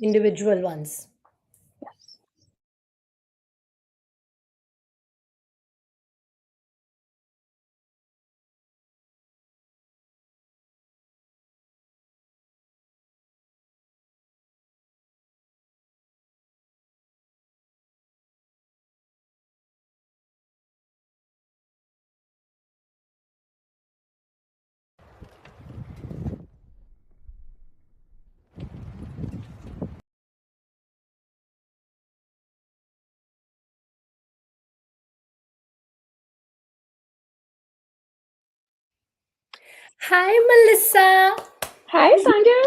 individual ones. Yes. Hi, Melissa. Hi, Sandhya.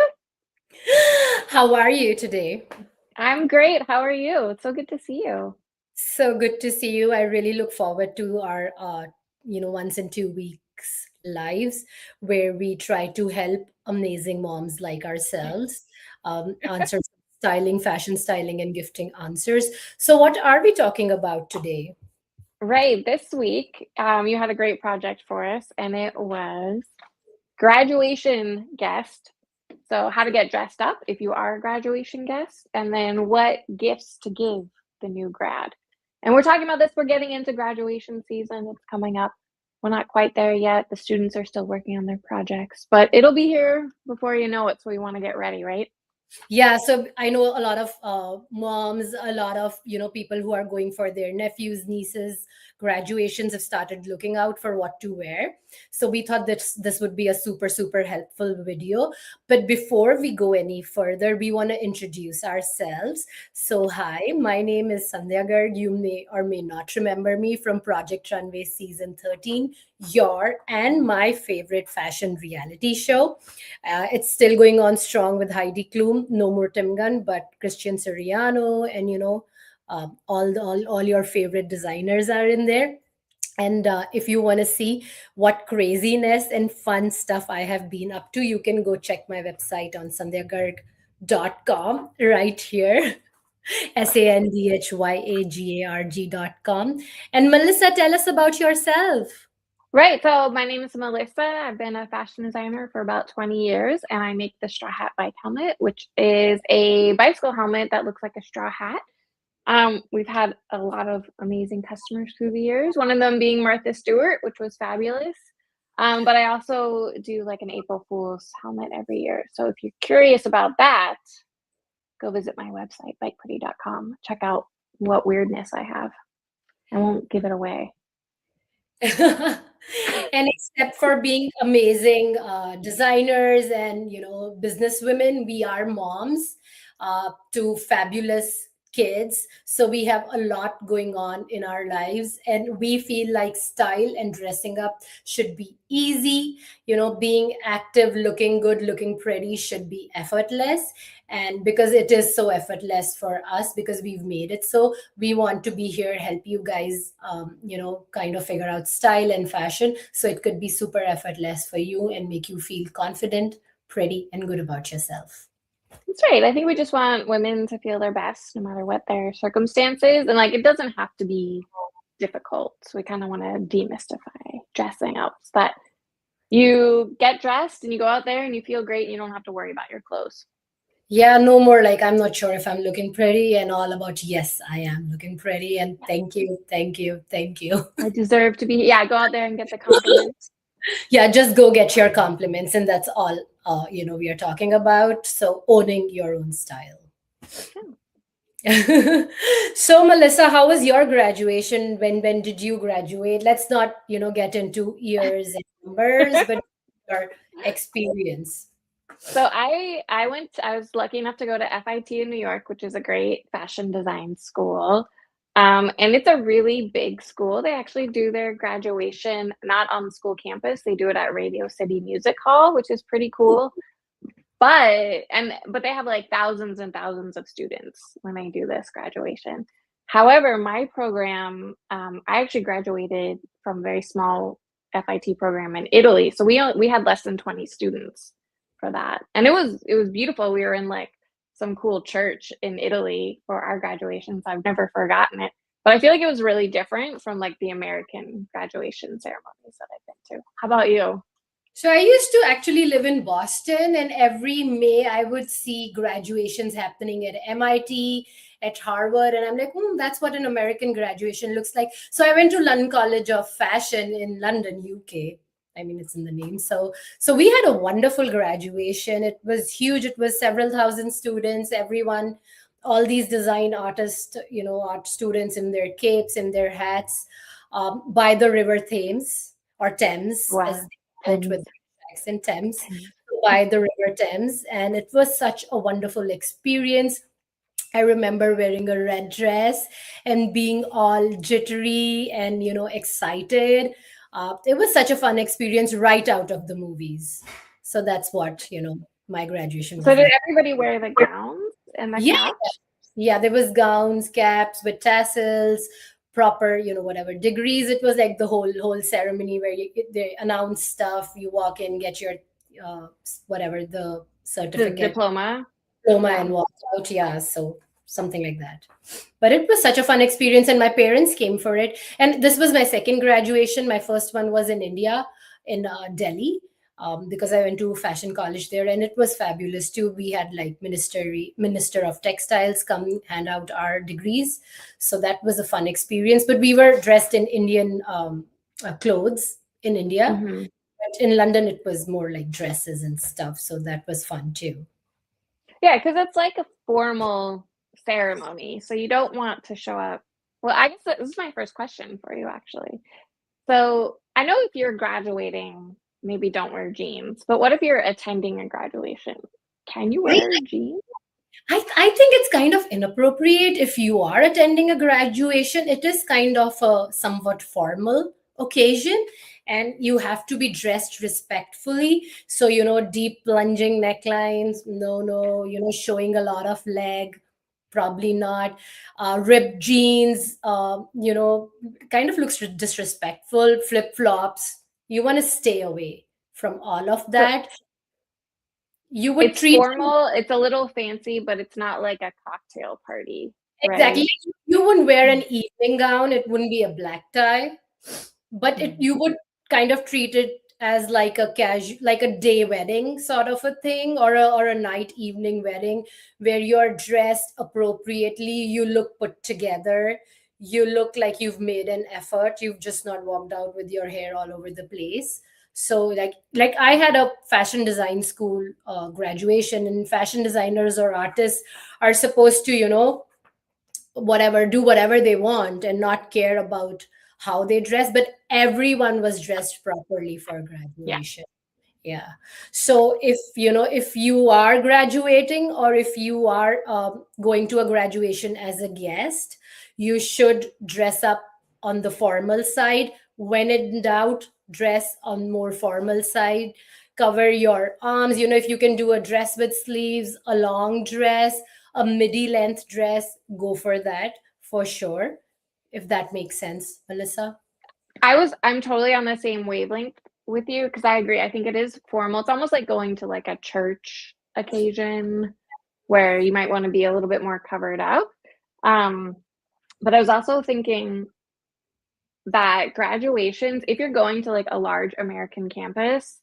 How are you today? I'm great. How are you? It's so good to see you. So good to see you. I really look forward to our, once in 2 weeks lives where we try to help amazing moms like ourselves answer styling, fashion styling, and gifting answers. So, what are we talking about today? Right. This week, you had a great project for us, and it was graduation guest. So, how to get dressed up if you are a graduation guest, and then what gifts to give the new grad. And we're talking about this, we're getting into graduation season. It's coming up. We're not quite there yet. The students are still working on their projects, but it'll be here before you know it. So, we want to get ready, right? Yeah, so I know a lot of moms, a lot of people who are going for their nephews, nieces, graduations have started looking out for what to wear. So we thought that this would be a super helpful video. But before we go any further, we want to introduce ourselves. So hi, my name is Sandhya Garg. You may or may not remember me from Project Runway season 13, your and my favorite fashion reality show. It's still going on strong with Heidi Klum, no more Tim Gunn, but Christian Siriano, and all your favorite designers are in there. And if you want to see what craziness and fun stuff I have been up to, you can go check my website on sandhyagarg.com right here. sandhyagarg.com. And Melissa, tell us about yourself. Right. So my name is Melissa. I've been a fashion designer for about 20 years, and I make the Straw Hat Bike Helmet, which is a bicycle helmet that looks like a straw hat. We've had a lot of amazing customers through the years, one of them being Martha Stewart, which was fabulous. But I also do like an April Fool's helmet every year. So if you're curious about that, go visit my website, BikePretty.com. Check out what weirdness I have. I won't give it away. And except for being amazing designers and business women, we are moms to fabulous kids, so we have a lot going on in our lives, and we feel like style and dressing up should be easy. Being active, looking good, looking pretty should be effortless. And because it is so effortless for us, because we've made it so, we want to be here, help you guys kind of figure out style and fashion so it could be super effortless for you and make you feel confident, pretty, and good about yourself. That's right. I think we just want women to feel their best no matter what their circumstances. And like, it doesn't have to be difficult. So we kind of want to demystify dressing up so that you get dressed and you go out there and you feel great and you don't have to worry about your clothes. Yeah, no more like I'm not sure if I'm looking pretty and all about yes, I am looking pretty and thank you, thank you, thank you. I deserve to be, yeah, go out there and get the compliments. Yeah, just go get your compliments, and that's all we are talking about. So owning your own style. Yeah. So Melissa, how was your graduation? When did you graduate? Let's not get into years and numbers, but your experience. So I was lucky enough to go to FIT in New York, which is a great fashion design school. And it's a really big school. They actually do their graduation not on the school campus. They do it at Radio City Music Hall, which is pretty cool. But they have like thousands and thousands of students when they do this graduation. However, my program, I actually graduated from a very small FIT program in Italy, so we had less than 20 students for that, and it was beautiful. We were in like some cool church in Italy for our graduation, so I've never forgotten it. But I feel like it was really different from like the American graduation ceremonies that I've been to. How about you? So I used to actually live in Boston, and every May I would see graduations happening at MIT, at Harvard, and I'm like, that's what an American graduation looks like. So I went to London College of Fashion in London, UK. I mean, it's in the name. So we had a wonderful graduation. It was huge. It was several thousand students, everyone, all these design artists, art students in their capes and their hats, by the River Thames, or Thames, as Wow. they call it with Tens. accent, Thames, Tens. by the River Thames. And it was such a wonderful experience. I remember wearing a red dress and being all jittery and, excited. It was such a fun experience right out of the movies. So that's what, my graduation So was did like. everybody wear the gowns and the Yeah, caps? yeah, there was gowns, caps with tassels, proper, whatever degrees. It was like the whole ceremony where they announce stuff. You walk in, get your whatever the The certificate, diploma? diploma, Yeah. and walk out. Yeah, so something like that. But it was such a fun experience, and my parents came for it. And this was my second graduation. My first one was in India, in Delhi, because I went to fashion college there, and it was fabulous too. We had like minister of textiles come hand out our degrees, so that was a fun experience. But we were dressed in Indian clothes in India. Hmm. But in London, it was more like dresses and stuff, so that was fun too. Yeah, because it's like a formal ceremony. So you don't want to show up. Well, I guess this is my first question for you, actually. So I know if you're graduating, maybe don't wear jeans, but what if you're attending a graduation? Can you wear jeans? I think it's kind of inappropriate if you are attending a graduation. It is kind of a somewhat formal occasion, and you have to be dressed respectfully. So, deep plunging necklines, no, showing a lot of leg, probably not. Ripped jeans, kind of looks disrespectful. Flip flops, you want to stay away from all of So that. You would it's treat formal, it's a little fancy, but it's not like a cocktail party, exactly. right? You wouldn't wear an evening gown. It wouldn't be a black tie, but Mm. you would kind of treat it as like a casual, like a day wedding sort of a thing, or a night evening wedding where you're dressed appropriately. You look put together. You look like you've made an effort. You've just not walked out with your hair all over the place. So like I had a fashion design school graduation, and fashion designers or artists are supposed to, whatever, do whatever they want and not care about how they dress, but everyone was dressed properly for Yeah. graduation. Yeah. So if you are graduating, or if you are going to a graduation as a guest, you should dress up on the formal side. When in doubt, dress on more formal side. Cover your arms. If you can do a dress with sleeves, a long dress, a midi length dress, go for that for sure. If that makes sense, Melissa. I'm totally on the same wavelength with you because I agree. I think it is formal. It's almost like going to like a church occasion where you might want to be a little bit more covered up. Um, but I was also thinking that graduations, if you're going to like a large American campus,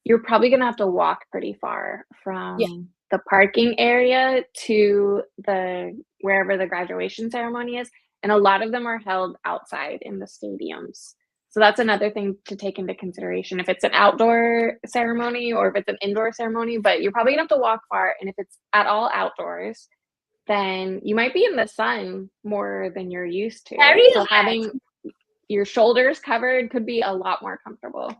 you're probably going to have to walk pretty far Yeah. from the parking area to the wherever the graduation ceremony is, and a lot of them are held outside in the stadiums. So that's another thing to take into consideration if it's an outdoor ceremony or if it's an indoor ceremony, but you're probably going to have to walk far, and if it's at all outdoors, then you might be in the sun more than you're used to. Carry a So hat. having your shoulders covered could be a lot more comfortable.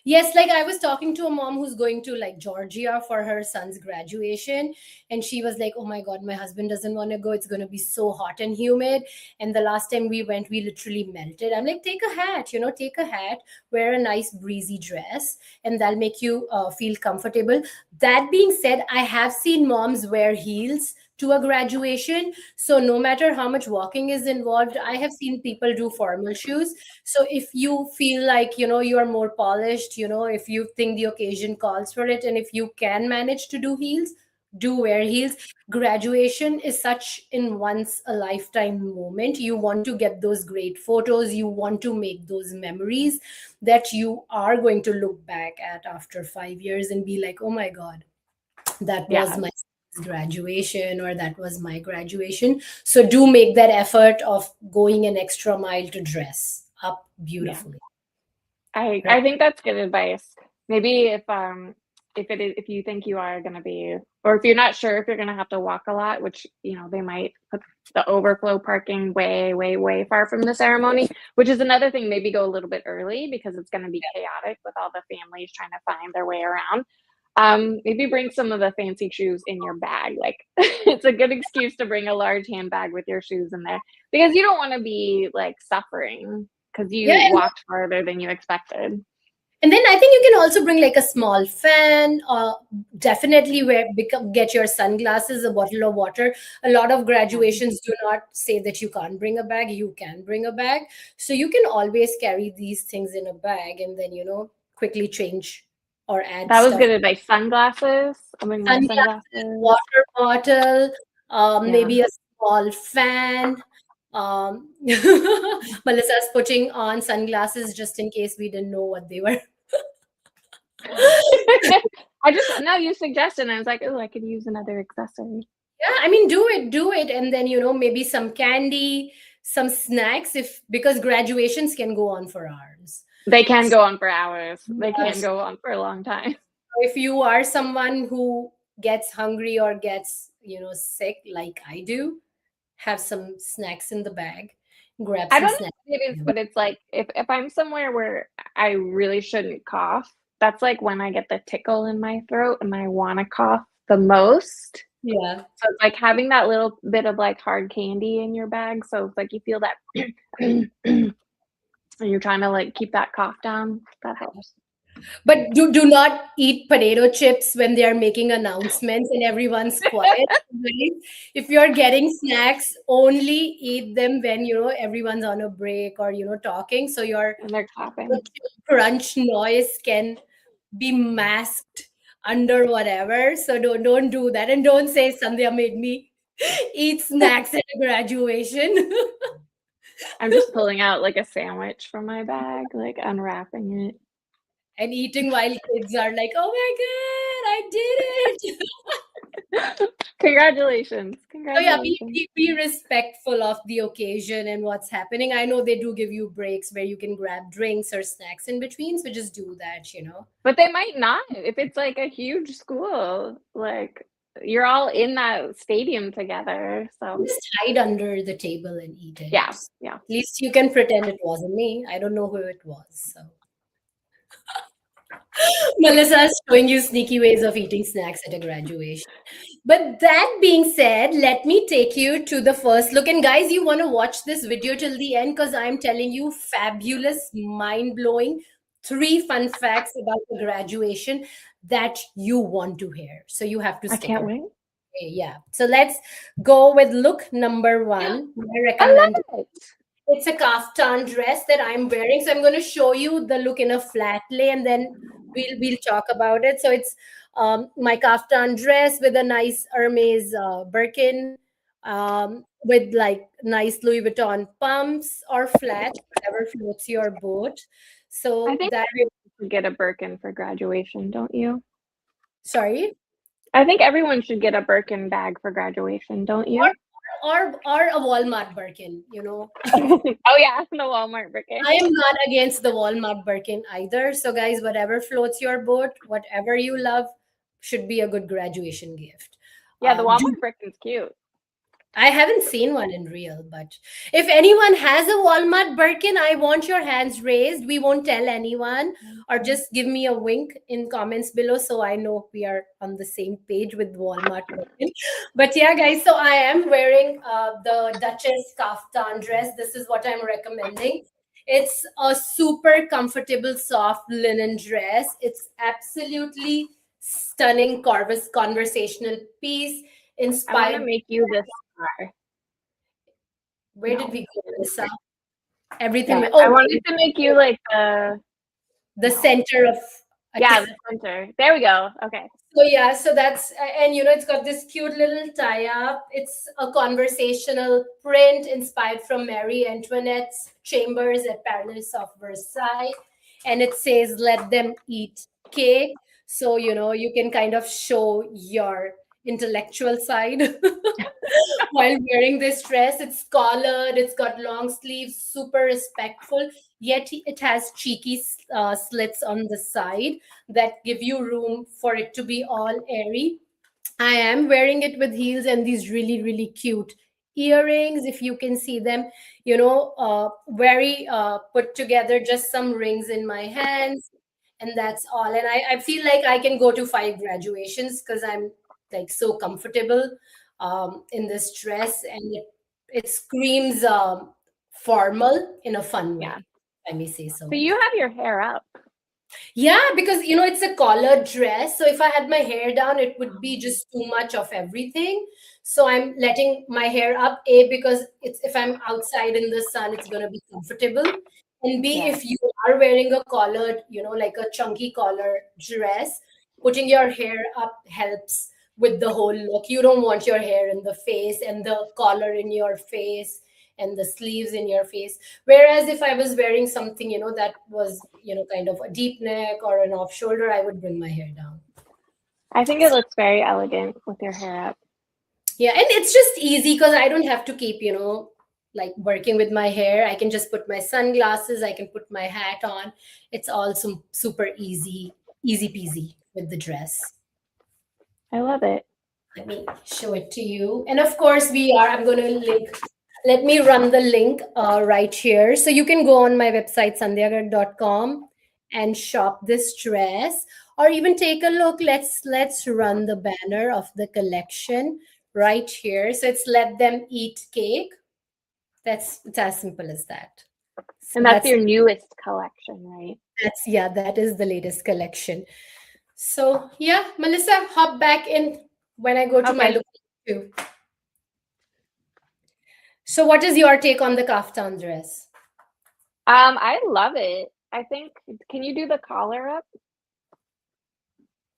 Yes, like I was talking to a mom who's going to like Georgia for her son's graduation, and she was like, "Oh my God, my husband doesn't want to go. It's going to be so hot and humid." And the last time we went, we literally melted. I'm like, "Take a hat, take a hat, wear a nice breezy dress, and that'll make you feel comfortable." That being said, I have seen moms wear heels to a graduation. So no matter how much walking is involved, I have seen people do formal shoes. So if you feel like, you are more polished, if you think the occasion calls for it, and if you can manage to do heels, do wear heels. Graduation is such in once a lifetime moment. You want to get those great photos, you want to make those memories that you are going to look back at after 5 years and be like, oh my god, that was Yeah. my graduation, or that was my graduation. So do make that effort of going an extra mile to dress up Yeah. beautifully. I think that's good advice. Maybe if you think you are gonna be, or if you're not sure if you're gonna have to walk a lot, which they might put the overflow parking way, way, way far from the ceremony, which is another thing. Maybe go a little bit early because it's gonna be chaotic with all the families trying to find their way around. Maybe bring some of the fancy shoes in your bag. Like it's a good excuse to bring a large handbag with your shoes in there because you don't want to be like suffering because Yeah, you walked farther than you expected. and then I think you can also bring like a small fan. Definitely get your sunglasses, a bottle of water. A lot of Yeah. graduations do not say that you can't bring a bag. You can bring a bag, so you can always carry these things in a bag, and then quickly change or add That was stuff. good advice. Sunglasses. I'll bring my Sunglasses, sunglasses. water bottle, Yeah. maybe a small fan. Melissa's putting on sunglasses just in case we didn't know what they were. I just now you suggested, and I was like, oh, I could use another accessory. Yeah, I mean, do it, and then maybe some candy, some snacks, if because graduations can go on for hours. They can So, go on for hours. They can yes, go on for a long time. if you are someone who gets hungry or gets sick, like I do, have some snacks in the bag. Grab I some don't know snacks. what it is, but it's like if I'm somewhere where I really shouldn't cough, that's like when I get the tickle in my throat and I want to cough the most. Yeah. So it's like having that little bit of like hard candy in your bag. So it's like you feel that and you're trying to like keep that cough down. That helps. But do not eat potato chips when they are making announcements and everyone's quiet. Right? If you're getting snacks, only eat them when everyone's on a break or talking. So your And they're clapping. crunch noise can be masked under whatever. So don't do that, and don't say Sandhya made me eat snacks at a graduation. I'm just pulling out like a sandwich from my bag, like unwrapping it. And eating while kids are like, "Oh my god, I did it!" Congratulations. So yeah, Congratulations. be respectful of the occasion and what's happening. I know they do give you breaks where you can grab drinks or snacks in between, so just do that. But they might not if it's like a huge school. Like you're all in that stadium together. So Just hide under the table and eat it. yeah, yeah. At least you can pretend it wasn't me. I don't know who it was. So Melissa is showing you sneaky ways of eating snacks at a graduation. But that being said, let me take you to the first look. And guys, you want to watch this video till the end because I'm telling you fabulous, mind blowing, 3 fun facts about the graduation that you want to hear. So you have to I stick can't around. wait. Okay, yeah. So let's go with look number one. I I recommend love it. it's a kaftan dress that I'm wearing. So I'm going to show you the look in a flat lay, and then we'll talk about it. So it's my kaftan dress with a nice Hermes Birkin, with like nice Louis Vuitton pumps or flat, whatever floats your boat. I So think that, everyone should get a Birkin for graduation, don't you? sorry, I think everyone should get a Birkin bag for graduation, don't or you? or a Walmart Birkin. Oh yeah, the Walmart Birkin. I am not against the Walmart Birkin either. So, guys, whatever floats your boat, whatever you love, should be a good graduation gift. Yeah, the Do Walmart Birkin's cute. I haven't seen one in real, but if anyone has a Walmart Birkin, I want your hands raised. We won't tell anyone, or just give me a wink in comments below so I know we are on the same page with Walmart Birkin. But yeah, guys, so I am wearing the Duchess kaftan dress. This is what I'm recommending. It's a super comfortable, soft linen dress. It's absolutely stunning conversational piece I want to inspired. make you this star. Where did No. we go, Melissa? Everything Yeah, went. I Oh, wanted to make you like the no. center of. Yeah, the center. There we go. Okay. So yeah, so that's and it's got this cute little tie-up. It's a conversational print inspired from Marie Antoinette's chambers at Palace of Versailles, and it says "Let them eat cake." So you can kind of show your intellectual side while wearing this dress. It's collared, it's got long sleeves, super respectful, yet it has cheeky slits on the side that give you room for it to be all airy. I am wearing it with heels and these really, really cute earrings, if you can see them, very put together, just some rings in my hands, and that's all. And I feel like I can go to 5 graduations because I'm like so comfortable in this dress, and it screams formal in a fun Yeah. way, if I may say So so. you have your hair up. Yeah, because it's a collared dress. So if I had my hair down, it would be just too much of everything. So I'm letting my hair up, A, because it's if I'm outside in the sun, it's gonna be comfortable. And B, Yeah. if you are wearing a collared, like a chunky collar dress, putting your hair up helps with the whole look. You don't want your hair in the face and the collar in your face and the sleeves in your face. Whereas if I was wearing something, that was, kind of a deep neck or an off shoulder, I would bring my hair down. I think it looks very elegant with your hair up. Yeah, and it's just easy because I don't have to keep, like working with my hair. I can just put my sunglasses, I can put my hat on. It's all super easy, easy peasy with the dress. I love it. Let me show it to you. And of course, I'm going to link, let me run the link right here. So you can go on my website, sandhyagarg.com, and shop this dress, or even take a look. Let's run the banner of the collection right here. So it's "Let Them Eat Cake." It's as simple as that. So And that's your newest collection, right? that is the latest collection. So yeah, Melissa, hop back in when I go to my Okay. look too. So, what is your take on the kaftan dress? I love it. I think, can you do the collar up?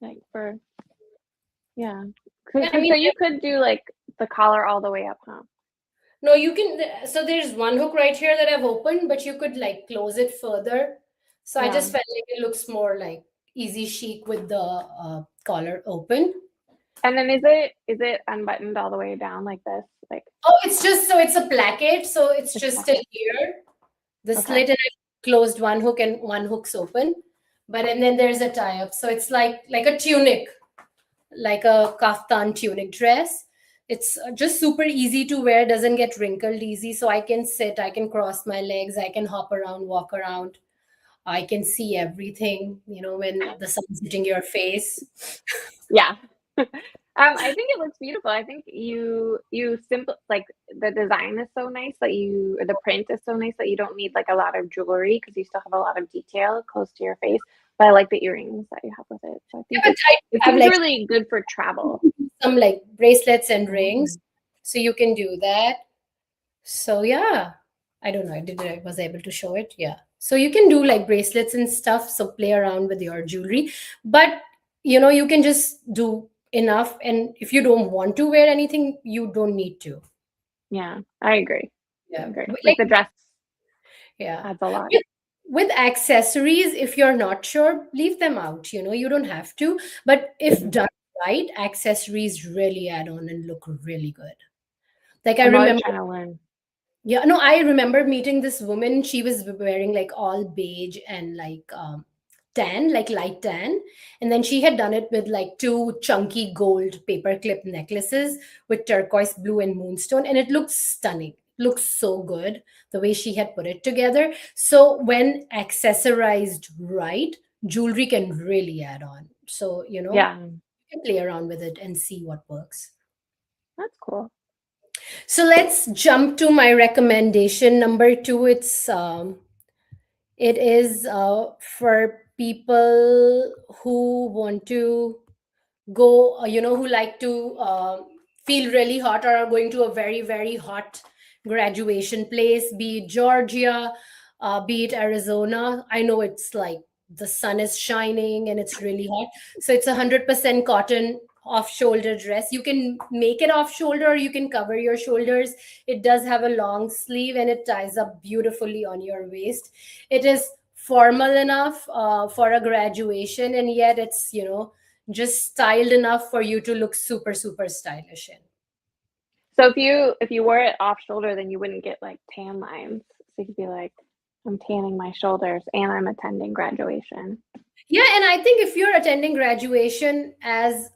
Like yeah. Yeah, I mean, So you could do like the collar all the way up, huh? no, you can. So, there's one hook right here that I've opened, but you could like close it further. So, I Yeah. just felt like it looks more like easy chic with the collar open. And then is it unbuttoned all the way down like this? Like, Oh, it's a placket. So, it's it's just pocket. a here, the Okay. slit, and I closed one hook and one hook's open. And then there's a tie up. So, it's like a tunic, like a kaftan tunic dress. It's just super easy to wear, doesn't get wrinkled easy. So I can sit, I can cross my legs, I can hop around, walk around. I can see everything, when the sun's hitting your face. Yeah. I think it looks beautiful. I think you simple like the design is so nice that the print is so nice that you don't need like a lot of jewelry because you still have a lot of detail close to your face. But I like the earrings that you have with it. So I Yeah, think but I it have seems like really good for travel. some like bracelets and Mm. rings. So you can do that. So yeah, I don't know. I was able to show it? Yeah. So you can do like bracelets and stuff. So play around with your jewelry, but you can just do enough. And if you don't want to wear anything, you don't need to. Yeah, I agree. I Yeah. agree. Like Like the dress yeah. adds a lot. With accessories, if you're not sure, leave them out. You don't have to. But if done right, accessories really add on and look really good. Like I I'm always remember. trying to learn. Yeah, no, I remember meeting this woman. She was wearing like all beige and like tan, like light tan. And then she had done it with like two chunky gold paperclip necklaces with turquoise blue and moonstone. And it looks stunning. Looks so good the way she had put it together. So when accessorized right, jewelry can really add on. So, Yeah, you can play around with it and see what works. that's cool. So let's jump to my recommendation number two. It is for people who want to go, who like to feel really hot or are going to a very very hot graduation place, be it Georgia, be it Arizona. I know it's like the sun is shining and it's really hot. So it's 100% cotton off shoulder dress. You can make it off shoulder, or you can cover your shoulders. It does have a long sleeve and it ties up beautifully on your waist. It is formal enough for a graduation, and yet it's, just styled enough for you to look super, super stylish in. So if you wore it off shoulder, then you wouldn't get like tan lines. So you could be like, I'm tanning my shoulders and I'm attending graduation. Yeah, and I think if you're attending graduation as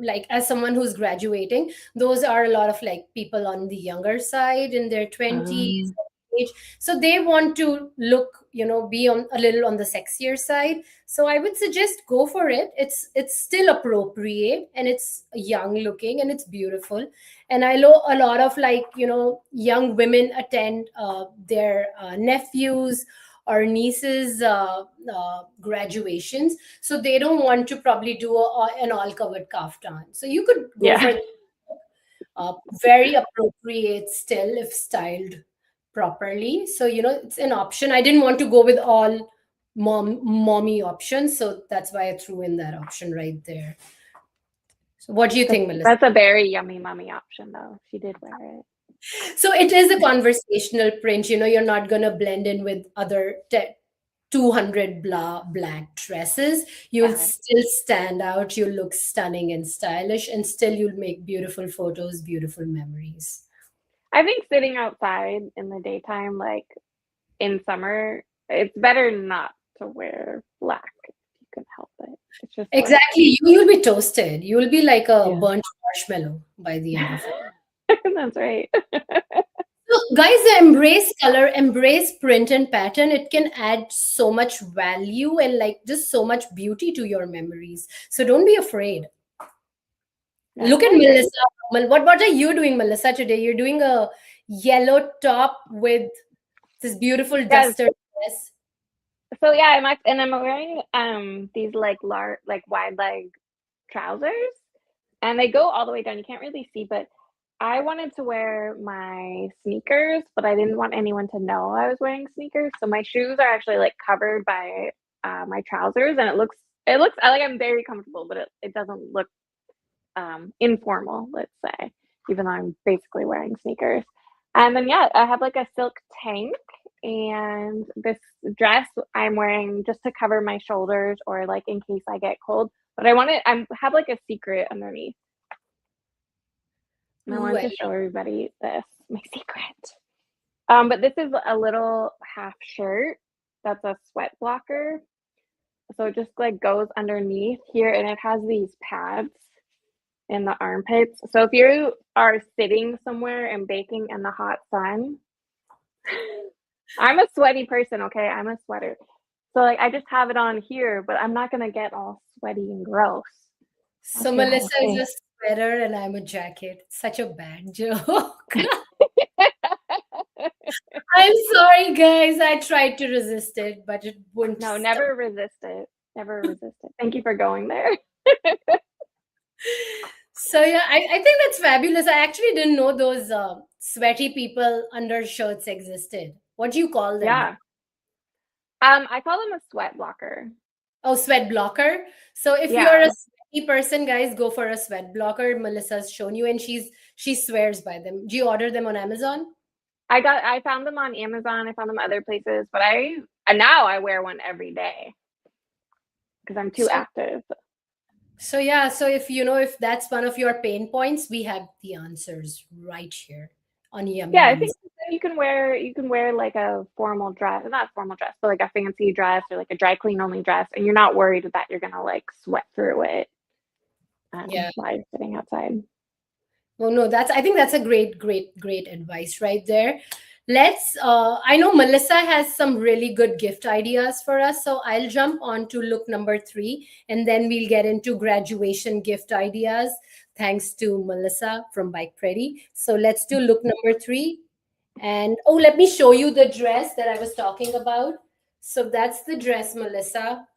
like as someone who's graduating, those are a lot of like people on the younger side in their 20s age. So they want to look, be on a little on the sexier side. So I would suggest go for it. It's still appropriate and it's young looking and it's beautiful. And I know a lot of like, young women attend their nephews or nieces graduations, so they don't want to probably do an all covered kaftan, so you could go Yeah. for very appropriate still if styled properly. So it's an option. I didn't want to go with all mommy options, so that's why I threw in that option right there. So what do you think, Melissa? That's a very yummy mummy option though. She did wear it. So it is a conversational print. You're not going to blend in with other 200 black dresses. You'll still stand out. You'll look stunning and stylish, and still you'll make beautiful photos, beautiful memories. I think sitting outside in the daytime, like in summer, it's better not to wear black if you can help it. It's just exactly. You'll be toasted. You'll be like a burnt marshmallow by the end of it. That's right. So, guys, embrace color, embrace print and pattern. It can add so much value and like just so much beauty to your memories. So don't be afraid. Look at Melissa. What are you doing, Melissa, today? You're doing a yellow top with this beautiful duster dress. So yeah, I'm wearing these like wide leg trousers, and they go all the way down. You can't really see, but I wanted to wear my sneakers, but I didn't want anyone to know I was wearing sneakers. So my shoes are actually like covered by my trousers, and it looks like I'm very comfortable, but it doesn't look informal, let's say, even though I'm basically wearing sneakers. And then I have like a silk tank, and this dress I'm wearing just to cover my shoulders or like in case I get cold. But I have like a secret underneath. And I wanted to show everybody this, my secret. But this is a little half shirt that's a sweat blocker. So it just like goes underneath here, and it has these pads in the armpits. So if you are sitting somewhere and baking in the hot sun, I'm a sweaty person, okay? I'm a sweater. So like I just have it on here, but I'm not gonna get all sweaty and gross. So Melissa is a sweater and I'm a jacket. Such a bad joke. I'm sorry, guys. I tried to resist it, but it wouldn't. No, never resist it. Never resist it. Thank you for going there. So yeah, I think that's fabulous. I actually didn't know those sweaty people undershirts existed. What do you call them? Yeah. I call them a sweat blocker. Oh, sweat blocker. So if you're a sweaty person, guys, go for a sweat blocker. Melissa's shown you, and she swears by them. Do you order them on Amazon? I found them on Amazon. I found them other places, but now I wear one every day because I'm too active. So yeah, so if that's one of your pain points, we have the answers right here on Yummy. Yeah, I think you can wear like a formal dress, not formal dress, but like a fancy dress or like a dry clean only dress, and you're not worried that you're gonna like sweat through it. While you're sitting outside. Well, no, I think that's a great advice right there. I know Melissa has some really good gift ideas for us, so I'll jump on to look number 3, and then we'll get into graduation gift ideas thanks to Melissa from BikePretty. So let's do look number 3. And let me show you the dress that I was talking about. So that's the dress, Melissa.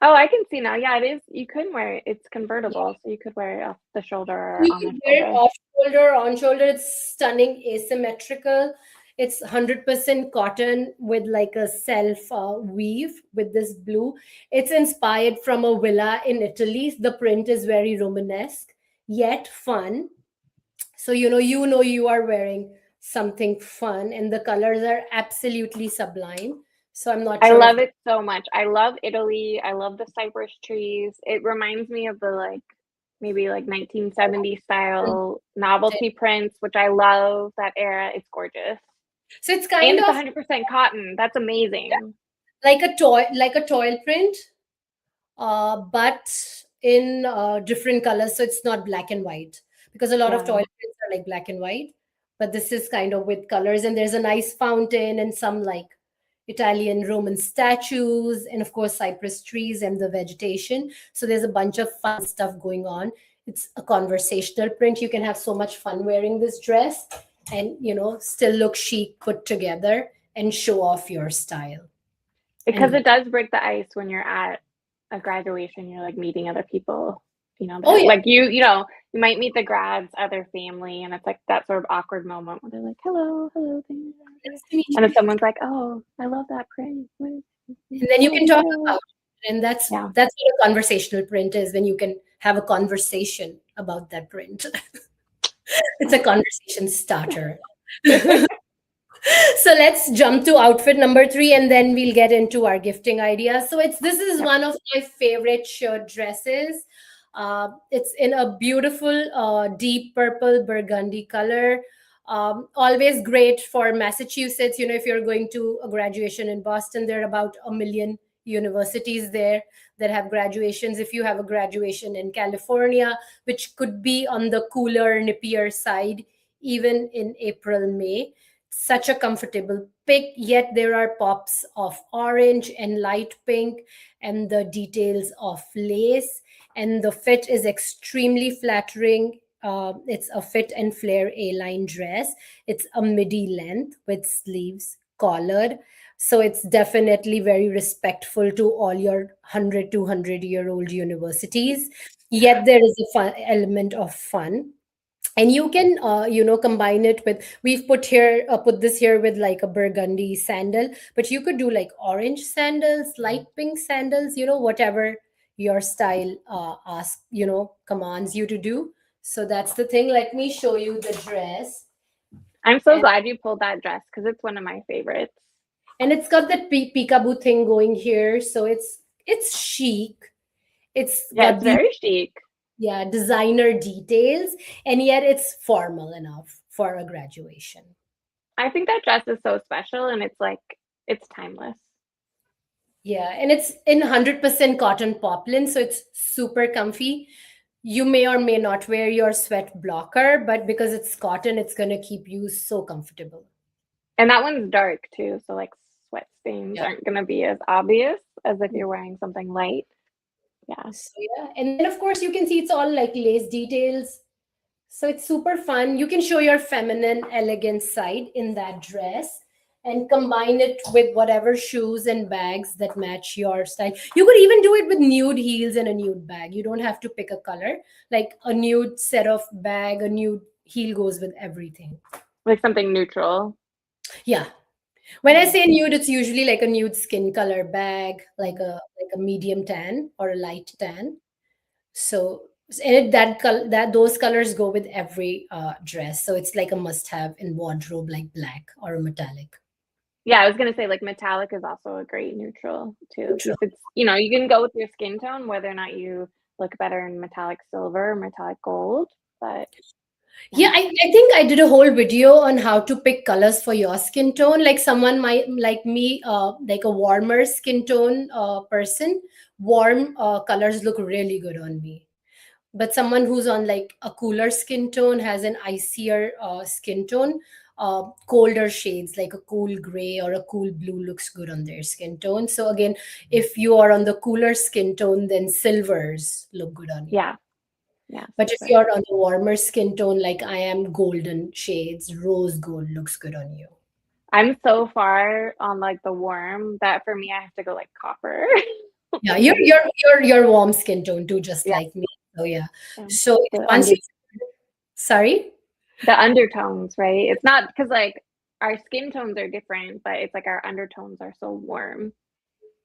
Oh, I can see now. Yeah, it is. You can wear it. It's convertible, so you could wear it off the shoulder or on the shoulder. Wear it off shoulder, on shoulder. It's stunning, asymmetrical. It's 100% cotton with like a self weave with this blue. It's inspired from a villa in Italy. The print is very Romanesque yet fun. So you are wearing something fun, and the colors are absolutely sublime. So I'm not I sure if love it so much. I love Italy. I love the cypress trees. It reminds me of the like maybe like 1970s style novelty prints, which I love that era. It's gorgeous. so it's And kind it's of 100% cotton. That's amazing. like a toil print, but in different colors. So it's not black and white, because a lot of Yeah. toilet prints are like black and white, but this is kind of with colors. And there's a nice fountain and some like Italian Roman statues, and of course cypress trees and the vegetation. So there's a bunch of fun stuff going on. It's a conversational print. You can have so much fun wearing this dress, and still look chic, put together, and show off your style. Because And it does break the ice when you're at a graduation, you're like meeting other people, oh yeah, like you might meet the grads, other family, and it's like that sort of awkward moment where they're like, hello, hello, thank you. nice to meet And you. if someone's like, oh, I love that print. And then you can Oh, talk hello. about it. And that's Yeah. that's what a conversational print is, when you can have a conversation about that print. It's a conversation starter. So let's jump to outfit number 3, and then we'll get into our gifting ideas. So this is Yep. one of my favorite shirt dresses. It's in a beautiful deep purple burgundy color. Always great for Massachusetts. If you're going to a graduation in Boston, there are about a million universities there that have graduations. If you have a graduation in California, which could be on the cooler, nippier side, even in April, May, such a comfortable pick. Yet there are pops of orange and light pink, and the details of lace, and the fit is extremely flattering. It's a fit and flare A-line dress. It's a midi length with sleeves collared. So it's definitely very respectful to all your 100 200-year-old universities. Yet there is a fun element of fun, and you can combine it with, we've put this here with like a burgundy sandal, but you could do like orange sandals, light pink sandals, whatever your style commands you to do. So that's the thing. Let me show you the dress. I'm so and, glad you pulled that dress because it's one of my favorites. and it's got that peekaboo thing going here, so it's chic. It's Yeah, got it's the, very chic. yeah, designer details, and yet it's formal enough for a graduation. I think that dress is so special and it's like, it's timeless. Yeah, and it's in 100% cotton poplin, so it's super comfy. You may or may not wear your sweat blocker, but because it's cotton, it's going to keep you so comfortable. And that one's dark too, so like sweat stains Yeah. aren't going to be as obvious as if you're wearing something light. Yeah. So, yeah. And then, of course, you can see it's all like lace details. So it's super fun. You can show your feminine, elegant side in that dress and combine it with whatever shoes and bags that match your style. You could even do it with nude heels and a nude bag. You don't have to pick a color. Like a nude set of bag, a nude heel goes with everything. Like something neutral. Yeah. When I Yeah. say nude, it's usually like a nude skin color bag, like a medium tan or a light tan. So, and that those colors go with every dress. So it's like a must have in wardrobe, like black or a metallic. Yeah, I was going to say like metallic is also a great neutral too. Neutral. If it's, you can go with your skin tone, whether or not you look better in metallic silver or metallic gold. But Yeah, yeah. I think I did a whole video on how to pick colors for your skin tone. Like someone might like me, like a warmer skin tone person, warm colors look really good on me. But someone who's on like a cooler skin tone, has an icier skin tone, colder shades like a cool gray or a cool blue looks good on their skin tone. So again, if you are on the cooler skin tone, then silvers look good on you. Yeah. Yes, But if for you're sure. on the warmer skin tone, like I am, golden shades, rose gold looks good on you. I'm so far on like the warm that for me I have to go like copper. Yeah, Like you're warm skin tone too, just yeah, like me. So yeah. yeah. So The once under you, sorry. the undertones, right? It's not because like our skin tones are different, but it's like our undertones are so warm.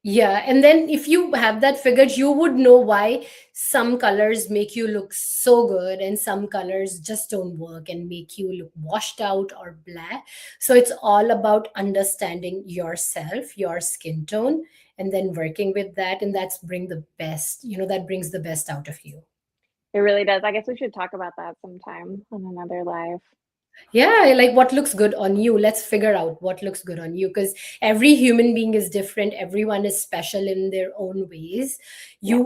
Yeah, and then if you have that figured, you would know why some colors make you look so good and some colors just don't work and make you look washed out or blah. So it's all about understanding yourself, your skin tone, and then working with that, and that's bring the best, that brings the best out of you. It really does. I guess we should talk about that sometime on another live. Yeah, like what looks good on you. Let's figure out what looks good on you because every human being is different. Everyone is special in their own ways. Yeah.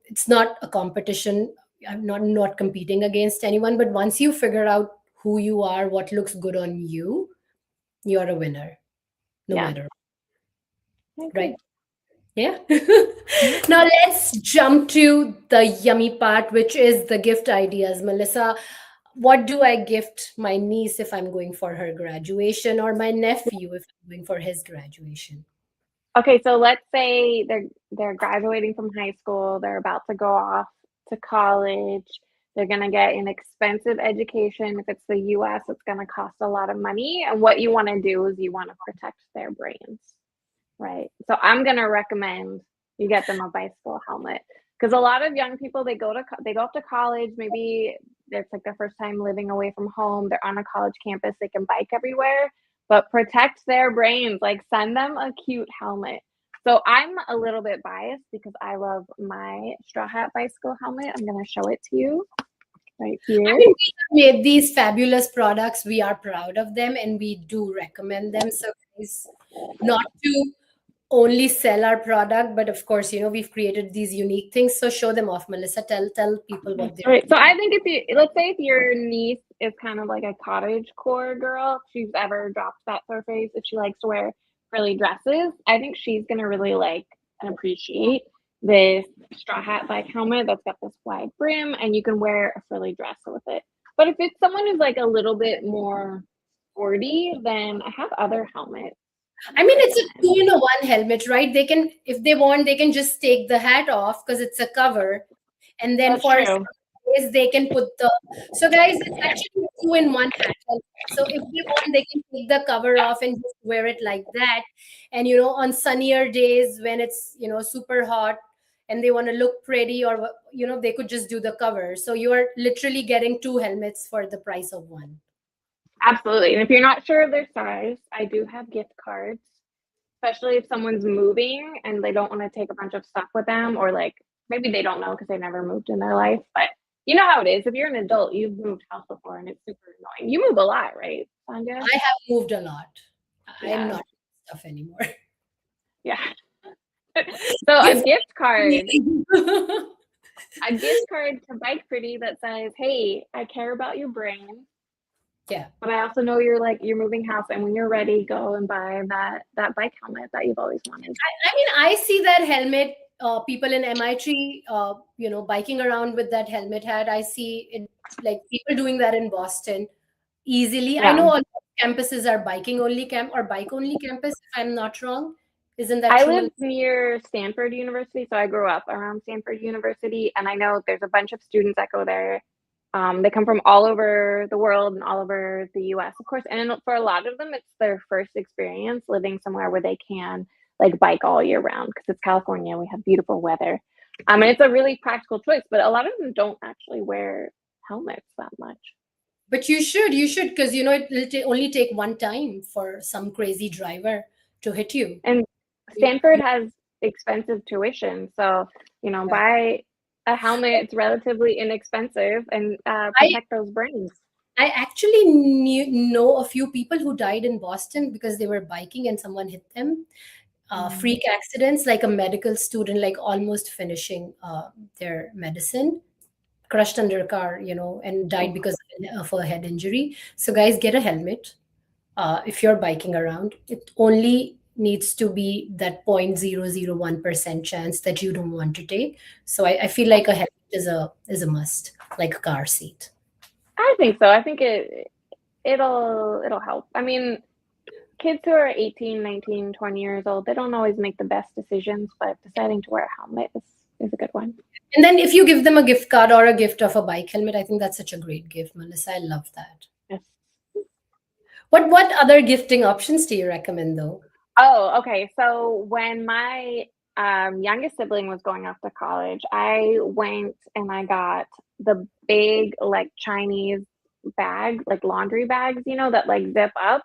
It's not a competition. I'm not competing against anyone, but once you figure out who you are, what looks good on you, you're a winner, no Yeah. matter, I agree. right? Yeah. Now let's jump to the yummy part, which is the gift ideas. Melissa, what do I gift my niece if I'm going for her graduation or my nephew if I'm going for his graduation? Okay, so let's say they're graduating from high school, they're about to go off to college, they're gonna get an expensive education. If it's the US, it's gonna cost a lot of money. And what you wanna do is you wanna protect their brains, right? So I'm gonna recommend you get them a bicycle helmet. Because a lot of young people, they go off to college, maybe it's like their first time living away from home, they're on a college campus, they can bike everywhere, but protect their brains, like send them a cute helmet. So I'm a little bit biased because I love my straw hat bicycle helmet. I'm gonna show it to you right I here. mean, we have made these fabulous products. We are proud of them and we do recommend them. So, guys, not to only sell our product, but of course, we've created these unique things. So, show them off, Melissa. Tell people what they're All right, so doing. I think let's say if your niece is kind of like a cottage core girl, if she's ever dropped that surface, if she likes to wear frilly dresses, I think she's gonna really like and appreciate this straw hat bike helmet that's got this wide brim, and you can wear a frilly dress with it. But if it's someone who's like a little bit more sporty, then I have other helmets. I mean, it's a two-in-one helmet, right? They can, if they want, they can just take the hat off because it's a cover, and then That's for some true. days they can put the. So, guys, it's actually a two-in-one hat helmet. So, if they want, they can take the cover off and just wear it like that. And on sunnier days when it's super hot and they want to look pretty, or they could just do the cover. So, you are literally getting two helmets for the price of one. Absolutely. And if you're not sure of their size, I do have gift cards, especially if someone's moving and they don't want to take a bunch of stuff with them, or like maybe they don't know because they never moved in their life. But you know how it is. If you're an adult, you've moved house before and it's super annoying. You move a lot, right, Sandhya? I have moved a lot. I am Yeah. not stuff anymore. Yeah. So a Gift. gift card, a gift card to BikePretty that says, "Hey, I care about your brain, Yeah. but I also know you're moving house, and when you're ready, go and buy that bike helmet that you've always wanted." I mean, I see that helmet, people in MIT, biking around with that helmet hat. I see it like people doing that in Boston easily. I Yeah. know all campuses are biking only camp or bike only campus, if I'm not wrong. Isn't that I true, lived Melissa? near Stanford University, so I grew up around Stanford University, and I know there's a bunch of students that go there. They come from all over the world and all over the US, of course. And for a lot of them, it's their first experience living somewhere where they can like bike all year round because it's California. We have beautiful weather. And it's a really practical choice, but a lot of them don't actually wear helmets that much. But you should, because it'll only take one time for some crazy driver to hit you. And Stanford has expensive tuition, so Yeah. buy a helmet. It's relatively inexpensive, and I protect those brains. I actually know a few people who died in Boston because they were biking and someone hit them. Freak accidents, like a medical student, like almost finishing their medicine, crushed under a car, and died because of a head injury. So, guys, get a helmet. If you're biking around, it only needs to be that 0.001% chance that you don't want to take. So, I feel like a helmet is a must, like a car seat. I think so. I think it'll help. I mean, kids who are 18, 19, 20 years old, they don't always make the best decisions, but deciding to wear a helmet is a good one. And then if you give them a gift card or a gift of a bike helmet, I think that's such a great gift, Melissa. I love that. Yes. What other gifting options do you recommend though? Oh, okay. So when my youngest sibling was going off to college, I went and I got the big like Chinese bag, like laundry bags, that like zip up.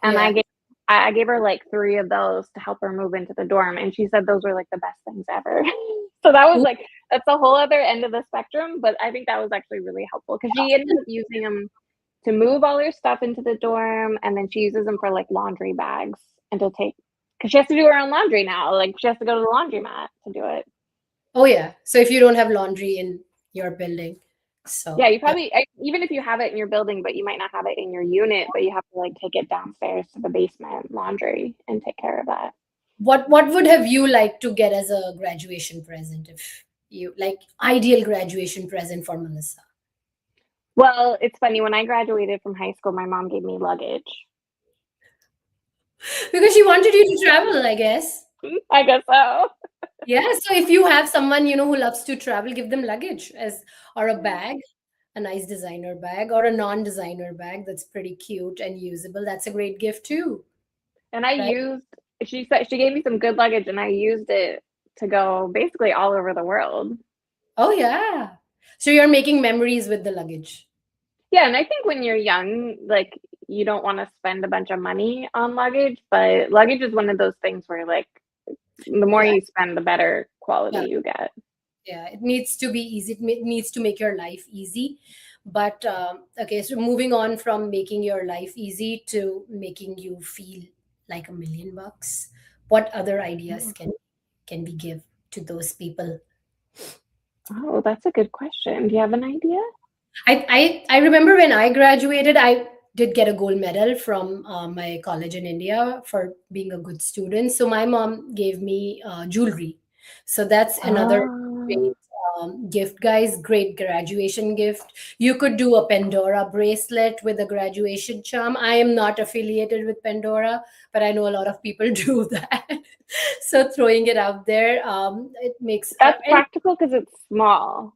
And Yeah. I gave her like 3 of those to help her move into the dorm, and she said those were like the best things ever. So that was Ooh, like that's a whole other end of the spectrum, but I think that was actually really helpful because she ended up using them to move all her stuff into the dorm, and then she uses them for like laundry bags and to take because she has to do her own laundry now. Like she has to go to the laundromat to do it. oh yeah. So if you don't have laundry in your building, Yeah, so you probably even if you have it in your building, but you might not have it in your unit, but you have to like take it downstairs to the basement laundry and take care of that. what would have you liked to get as a graduation present if you like ideal graduation present for Melissa? Well, it's funny, when I graduated from high school, my mom gave me luggage. Because she wanted you to travel, I guess. I guess so. Yeah, so if you have someone who loves to travel, give them luggage as or a bag, a nice designer bag or a non-designer bag that's pretty cute and usable. That's a great gift too, And I right? used she said she gave me some good luggage and I used it to go basically all over the world. Oh yeah. So you're making memories with the luggage. Yeah, and I think when you're young, like you don't want to spend a bunch of money on luggage, but luggage is one of those things where like the more Yeah, you spend, the better quality yeah, you get. yeah. It needs to be easy. Needs to make your life easy. But okay, so moving on from making your life easy to making you feel like $1 million. What other ideas can we give to those people? Oh, that's a good question. Do you have an idea? I remember when I graduated, I did get a gold medal from my college in India for being a good student. So my mom gave me jewelry. So that's another great Oh, gift, guys. Great graduation gift. You could do a Pandora bracelet with a graduation charm. I am not affiliated with Pandora, but I know a lot of people do that. So throwing it out there, it makes that's and practical because it's small.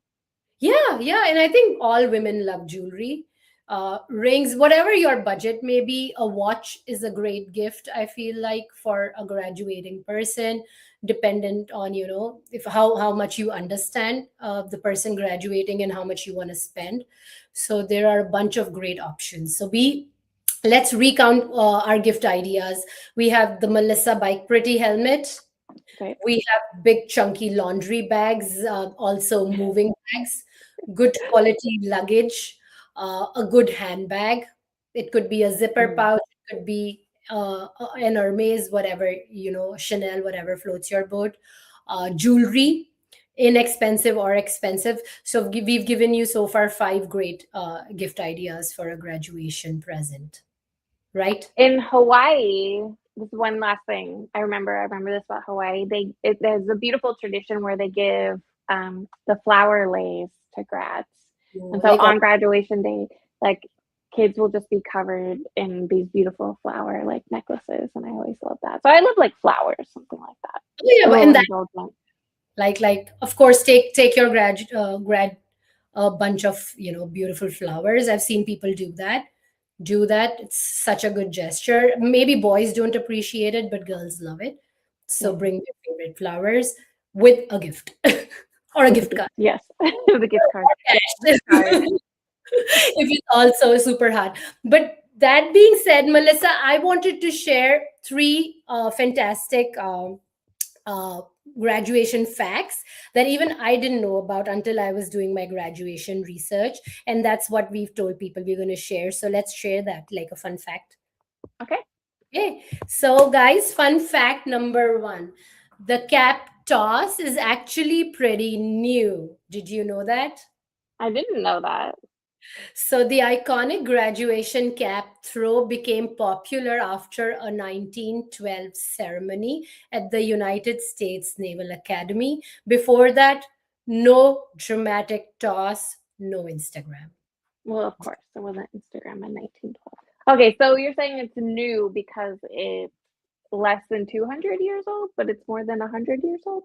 yeah, yeah, and I think all women love jewelry. Rings, whatever your budget may be, a watch is a great gift, I feel like, for a graduating person, dependent on, if how much you understand the person graduating and how much you want to spend. So there are a bunch of great options. So let's recount our gift ideas. We have the Melissa Bike Pretty helmet. Right. We have big chunky laundry bags, also moving bags, good quality luggage, a good handbag. It could be a zipper Mm. pouch, it could be an Hermes, whatever, Chanel, whatever floats your boat. Jewelry, inexpensive or expensive. So we've given you so far 5 great gift ideas for a graduation present, right? In Hawaii, this is one last thing I remember this about Hawaii. There's a beautiful tradition where they give the flower leis to grads. And so Like, on graduation day, like kids will just be covered in these beautiful flower like necklaces. And I always love that. So I love like flowers, something like that. oh yeah, A but little in that, indulgent. like of course, take your grad a bunch of beautiful flowers. I've seen people do that. It's such a good gesture. Maybe boys don't appreciate it, but girls love it. So Yeah. bring your favorite flowers with a gift or a With the gift gift. card. Yes. The gift card. Cash. Card. If it's also super hard. But that being said, Melissa, I wanted to share 3 fantastic uh, graduation facts that even I didn't know about until I was doing my graduation research. And that's what we've told people we're going to share. So let's share that like a fun fact. Okay. Okay. So, guys, fun fact number 1, the cap toss is actually pretty new. Did you know that? I didn't know that. So the iconic graduation cap throw became popular after a 1912 ceremony at the United States Naval Academy. Before that, no dramatic toss, no Instagram. Well, of course, there wasn't Instagram in 1912. Okay, so you're saying it's new because it's less than 200 years old, but it's more than 100 years old?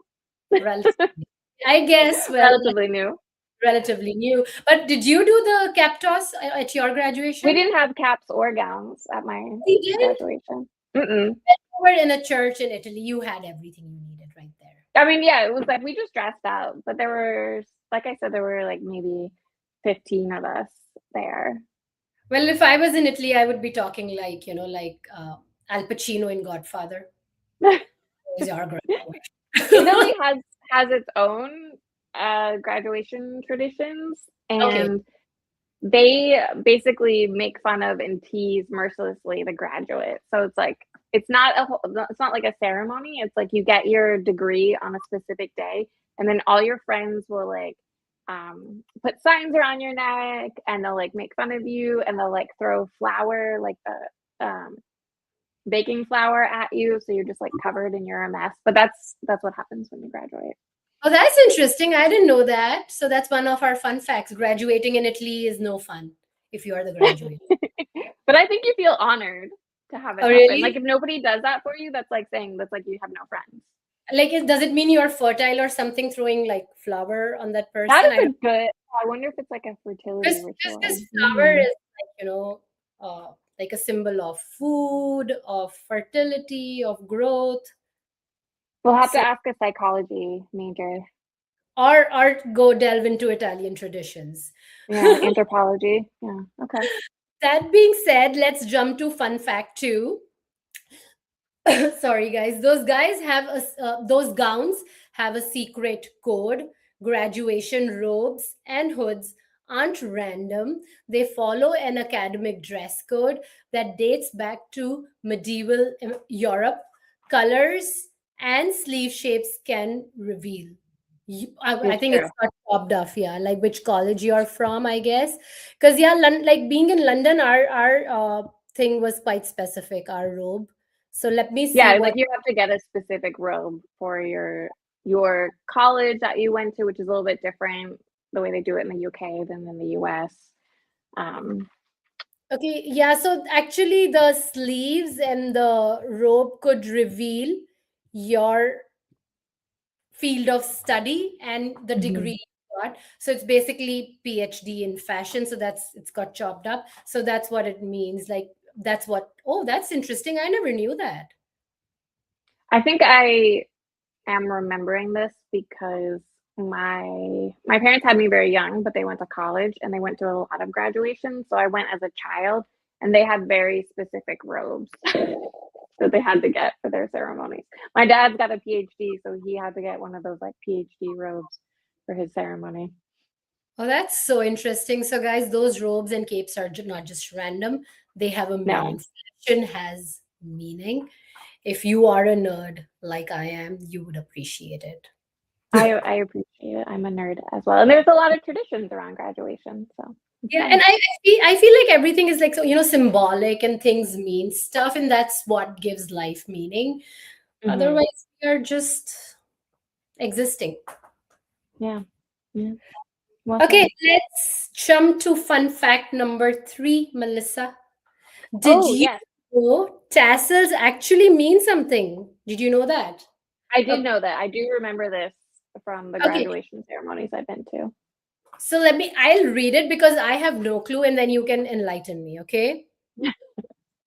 Relatively. I guess, well, Relatively new. relatively new. But did you do the cap toss at your We graduation? didn't have caps or gowns at my You didn't? graduation. Mm-mm. You were in a church in Italy. You had everything you needed right there. I mean, yeah, it was like we just dressed up, but there were, like I said, there were like maybe 15 of us there. Well, if I was in Italy, I would be talking like, like Al Pacino in Godfather. Is our Italy graduation. has its own graduation traditions, Okay. and they basically make fun of and tease mercilessly the graduate. So it's not like a ceremony. It's like you get your degree on a specific day, and then all your friends will like put signs around your neck, and they'll like make fun of you, and they'll like throw flour, like the baking flour at you, so you're just like covered and you're a mess. But that's what happens when you graduate. Oh, that's interesting. I didn't know that. So that's one of our fun facts. Graduating in Italy is no fun if you are the graduate. But I think you feel honored to have it Oh, happen. Like really? if nobody does that for you, that's like saying that's like you have no friends. Like, does it mean you're fertile or something, throwing like flour on that That person? is a good. I wonder if it's like a fertility Because ritual. flower is like, like a symbol of food, of fertility, of growth. We'll have to So, ask a psychology major. or go delve into Italian traditions. Yeah, anthropology. Yeah. Okay. That being said, let's jump to fun fact two. Sorry, guys. Those gowns have a secret code. Graduation robes and hoods aren't random. They follow an academic dress code that dates back to medieval Europe. Colors and sleeve shapes can reveal. I It's think true. it's got popped off, yeah. Like which college you're from, I guess. Because yeah, like being in London, our thing was quite specific. Our robe, so let me see Yeah, like what. you have to get a specific robe for your college that you went to, which is a little bit different the way they do it in the UK than in the US. Um, Okay, yeah. So actually, the sleeves and the robe could reveal your field of study and the degree Mhm. you got. So it's basically PhD in fashion. So it's got chopped up. So that's what it means. Like that's what. Oh, that's interesting. I never knew that. I think I am remembering this because my parents had me very young, but they went to college and they went to a lot of graduations. So I went as a child, and they had very specific robes that they had to get for their ceremonies. My dad's got a PhD, so he had to get one of those like PhD robes for his ceremony. Oh, that's so interesting. So, guys, those robes and capes are not just random, they have a No, meaning. Fashion has meaning. If you are a nerd like I am, you would appreciate it. I appreciate it. I'm a nerd as well, and there's a lot of traditions around graduation, so it's Yeah, and fun. I feel like everything is like so, symbolic and things mean stuff, and that's what gives life meaning. Hmm. Otherwise, we are just existing. Yeah, yeah. Well Okay, said. let's jump to fun fact number three, Melissa. Did Oh you yes, know tassels actually mean something? Did you know that? I did Okay, know that. I do remember this from the okay. graduation ceremonies I've been to. So I'll read it because I have no clue and then you can enlighten me, okay?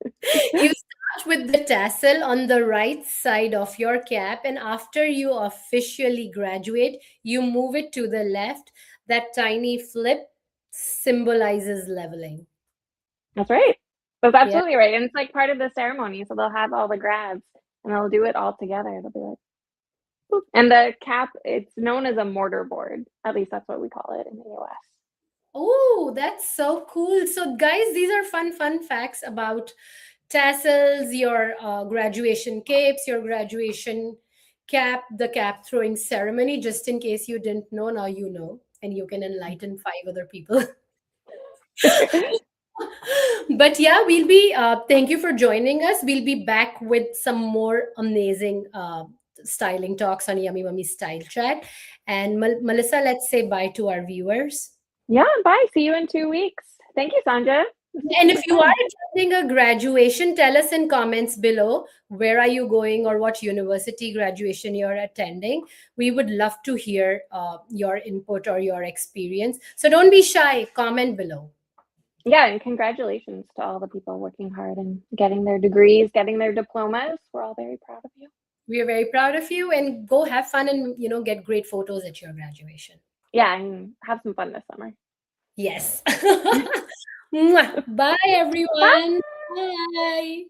You start with the tassel on the right side of your cap, and after you officially graduate, you move it to the left. That tiny flip symbolizes leveling. That's right. That's Yeah. absolutely right. And it's like part of the ceremony. So they'll have all the grads and they'll do it all together. They'll be like, "Boop." And the cap, it's known as a mortar board. At least that's what we call it in the US. Oh, that's so cool. So, guys, these are fun facts about tassels, your graduation capes, your graduation cap, the cap throwing ceremony. Just in case you didn't know, now you know, and you can enlighten five other people. But yeah, we'll be thank you for joining us. We'll be back with some more amazing styling talks on Yummy Mummy Style Chat. And Melissa, let's say bye to our viewers. Yeah, bye. See you in 2 weeks. Thank you, Sandhya. And if you are attending a graduation, tell us in comments below where are you going or what university graduation you're attending. We would love to hear your input or your experience. So don't be shy. Comment below. Yeah, and congratulations to all the people working hard and getting their degrees, getting their diplomas. We're all very proud of you. We are very proud of you, and go have fun and get great photos at your graduation. Yeah, and have some fun this summer. Yes. Mwah. Bye, everyone. Bye.